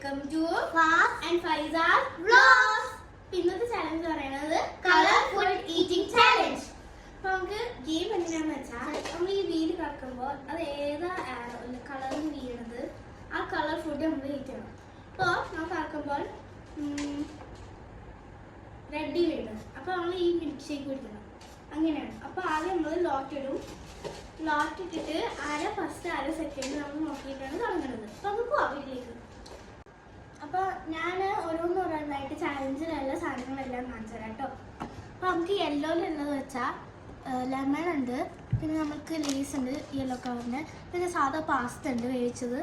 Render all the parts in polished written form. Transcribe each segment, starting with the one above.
Welcome to Faz and Faiza's vlogs. ഇന്നത്തെ challenge പറയുന്നത് colour food eating challenge. അപ്പൊ നമുക്ക് ഗെയിം എങ്ങനെയാണെന്ന് വെച്ചാൽ നമ്മൾ ഈ വീട് കറക്കുമ്പോൾ അത് ഏതാ കളറിൽ വീണത് ആ കളർ ഫുഡ് നമ്മൾ ഈറ്റ് ചെയ്യണം. അപ്പോൾ നമ്മൾ കറക്കുമ്പോൾ റെഡി വീണത് അപ്പോൾ നമ്മൾ ഈ മിൽക്ക് ഷേക്ക് കുടിക്കണം. അങ്ങനെയാണ്. അപ്പോൾ ആദ്യം നമ്മൾ ലോക്ക് ഇടും. ലോക്ക് ഇട്ടിട്ട് ഫസ്റ്റ് 1/2 സെക്കൻഡ് നമ്മൾ നോക്കിയിട്ടാണ് തുടങ്ങുന്നത്. അപ്പോൾ നമുക്ക് പോവാം വീട്ടിലേക്ക്. അപ്പോൾ ഞാൻ ഓരോന്നായിട്ട് ചാലഞ്ചിലുള്ള സാധനങ്ങളെല്ലാം കാണിച്ചു തരാം കേട്ടോ. അപ്പോൾ നമുക്ക് യെല്ലോയിലുള്ളത് വെച്ചാൽ ലെമൺ ഉണ്ട്, പിന്നെ നമുക്ക് ലേസ് ഉണ്ട് യെല്ലോ കളറിന്, പിന്നെ സാധാ പാസ്ത ഉണ്ട് വേവിച്ചത്,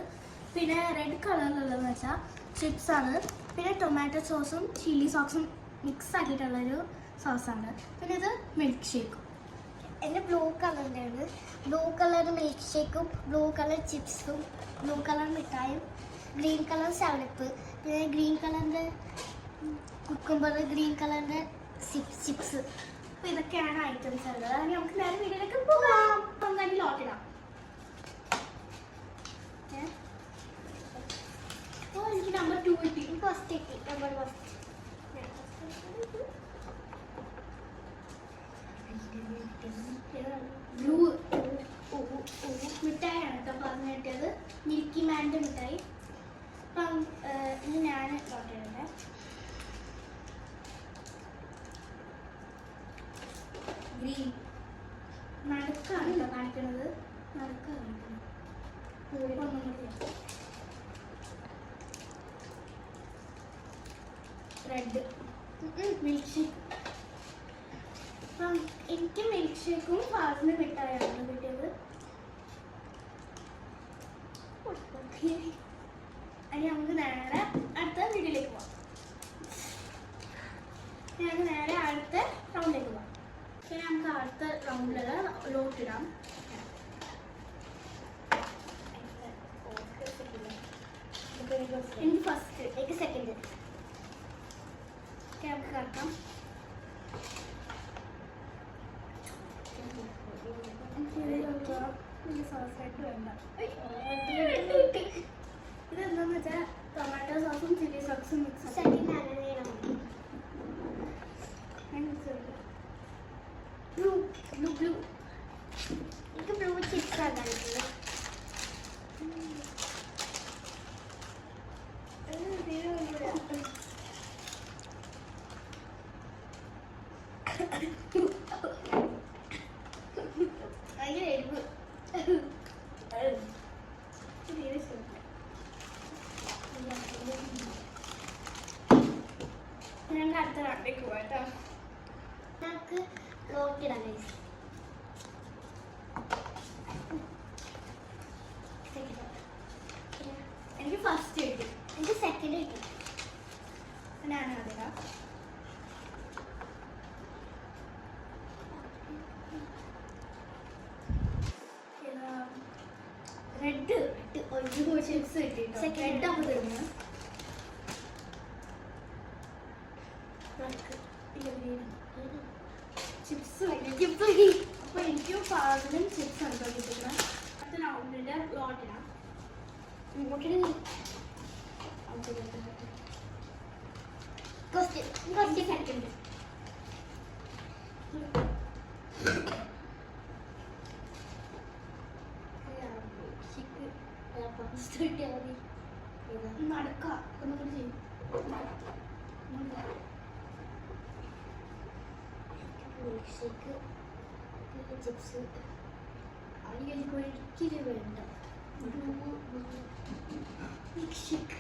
പിന്നെ റെഡ് കളറിലുള്ളതെന്ന് വെച്ചാൽ ചിപ്സാണ്, പിന്നെ ടൊമാറ്റോ സോസും ചില്ലി സോസും മിക്സ് ആക്കിയിട്ടുള്ളൊരു സോസാണ്, പിന്നെ ഇത് മിൽക്ക് ഷേക്കും. എൻ്റെ ബ്ലൂ കളറിൻ്റെയാണ്. ബ്ലൂ കളർ മിൽക്ക് ഷേക്കും, ബ്ലൂ കളർ ചിപ്സും, ബ്ലൂ കളർ മിഠായും, ഗ്രീൻ കളർ സെവനപ്പ്, പിന്നെ ഗ്രീൻ കളറിൻ്റെ കുക്കുംബർ, ഗ്രീൻ കളറിൻ്റെ ചിപ്സ്. അപ്പോൾ ഇതൊക്കെയാണ് ഐറ്റംസ് ഉള്ളത്. അങ്ങനെ നമുക്ക് നേരെ വീട്ടിലേക്ക് പോകാം. നമുക്ക് അതിൽ ലോട്ടിടാം. അപ്പോൾ എനിക്ക് നമ്പർ 2 കിട്ടി. ഫസ്റ്റ് കിട്ടി. നമ്പർ ഫസ്റ്റ് ബ്ലൂ മിഠായിയാണ് കേട്ടോ പറഞ്ഞു കിട്ടിയത്. മിൽക്കി മാൻ്റെ മിഠായി. അപ്പം ഇത് ഞാൻ ലോട്ടിടട്ടെ. ഗ്രീൻ നടുക്കാണ് കേട്ടോ കാണിക്കണത്. നടുക്കാണ് ഒന്നും കൂടി. Red milk shake. അപ്പം എനിക്ക് മിൽക്ക് ഷേക്കും ഫാസിന് മിഠായാണ് കിട്ടിയത്. അതിന് നമുക്ക് നേരെ അടുത്ത വീട്ടിലേക്ക് പോവാം. ഞങ്ങൾക്ക് നേരെ അടുത്ത റൗണ്ടിലേക്ക് പോവാം. പിന്നെ നമുക്ക് അടുത്ത റൗണ്ടിൽ ലോട്ടിടാം. എനിക്ക് ഫസ്റ്റ്, എനിക്ക് സെക്കൻഡ്. നമുക്ക് കറക്കാം. സോസായിട്ട് വേണ്ട. ഇതെന്താന്ന് വെച്ചാൽ ടൊമാറ്റോ സോസും ചില്ലി സോസും മിക്സ് ബ്ലൂ ബ്ലൂ ബ്ലൂ. എനിക്ക് ബ്ലൂ ചിപ്സ് ആകാനുള്ളത്. ഭയങ്കര എരിവ്. ഞങ്ങൾക്ക് അടുത്ത റൗണ്ടിലേക്ക് പോവാം കേട്ടോ. നമുക്ക് ലോട്ടിടാം. എനിക്ക് ഫസ്റ്റ് കിട്ടി. എനിക്ക് സെക്കൻഡ് കിട്ടി. ഞാനതിടാം. റെഡ് ഒരു ചിപ്സ് കിട്ടിട്ടോ. റെഡ് ആകുമ്പോൾ തരുന്നു. ചിപ്സ് അപ്പോൾ എനിക്കും പാതിനും ചിപ്സ് ഉണ്ടോ കിട്ടുന്നത്. അടുത്ത റൗണ്ടിൻ്റെ ലോട്ടിടാം. First second. നടക്കാം. ഒന്നുകൂടി ചെയ്യും. Milk shake, chips. എനിക്ക് ഒരിക്കലും വേണ്ട മിൽക്ക് ഷേക്ക്.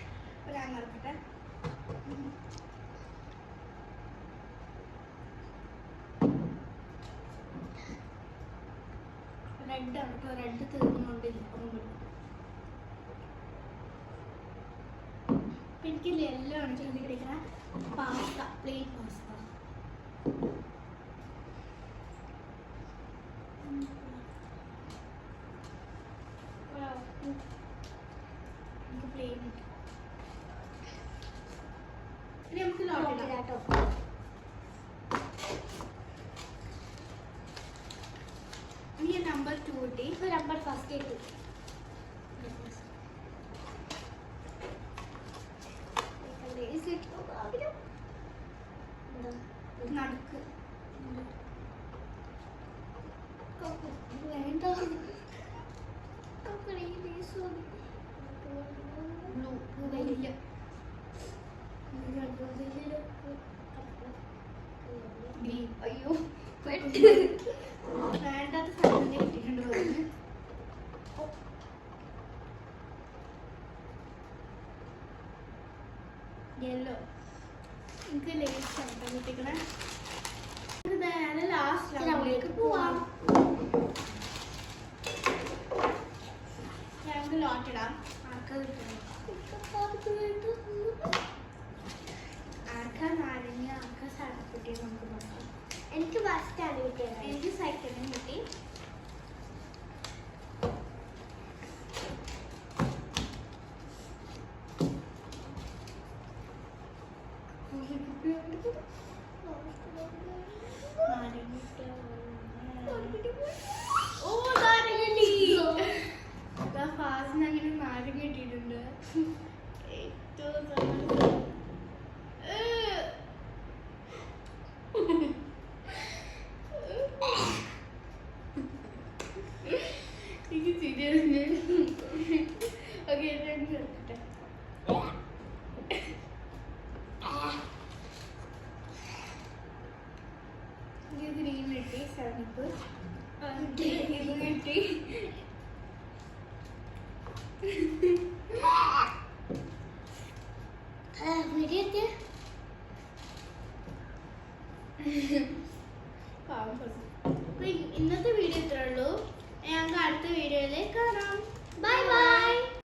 ഞാൻ നടക്കട്ടെ. റെഡാണ് കേട്ടോ. റെഡ് തീർന്നുകൊണ്ടില്ല. എനിക്ക് യെല്ലോ ആണ് ചെയ്തിരിക്കുന്ന പാസ്ത, പ്ലെയിൻ പാസ്ത. എനിക്ക് പ്ലെയിൻ ഇനി നമുക്ക് ലോട്ടിടാം. ഇനി നമ്പർ 2 കിട്ടി. നമ്പർ ഫസ്റ്റ് കിട്ടി. കഴിക്കണം ആഗ്രഹം. എന്താ? നടുക്ക് വേണ്ട. നമുക്ക് ഈ പീസ് മതി. ബ്ലൂ വലിയ ഗ്രീൻ. അയ്യോ വേണ്ടാത്ത സാധനം കിട്ടിയിട്ടുണ്ട് പറഞ്ഞു. യെല്ലോ എനിക്ക് ലേറ്റ് ആയിട്ടാണ് കിട്ടിക്കണേ. നേരെ ലാസ്റ്റ് റൗണ്ടിലേക്ക് പോവാം. നമുക്ക് ലോട്ടിടാം. ആർക്കാ കിട്ടണം? ആർക്കാ നാരങ്ങ, ആർക്കാ സാധനക്കുട്ടി നമുക്ക് നോക്കാം. എനിക്ക് ഫസ്റ്റാണ് കിട്ടിയത്. എനിക്ക് സൈക്കിളും കിട്ടി. ഓ നാരങ്ങ ഫാസ്റ്റിന് അങ്ങനെ നാരങ്ങ കിട്ടിയിട്ടുണ്ട്. ഏറ്റവും എനിക്ക് ശരിയാണ്. ഓക്കെ രണ്ട് എടുക്കട്ടെ. ഗ്രീൻ കിട്ടി, സെവനിപ്പ് ഇത് കിട്ടി. വീഡിയോ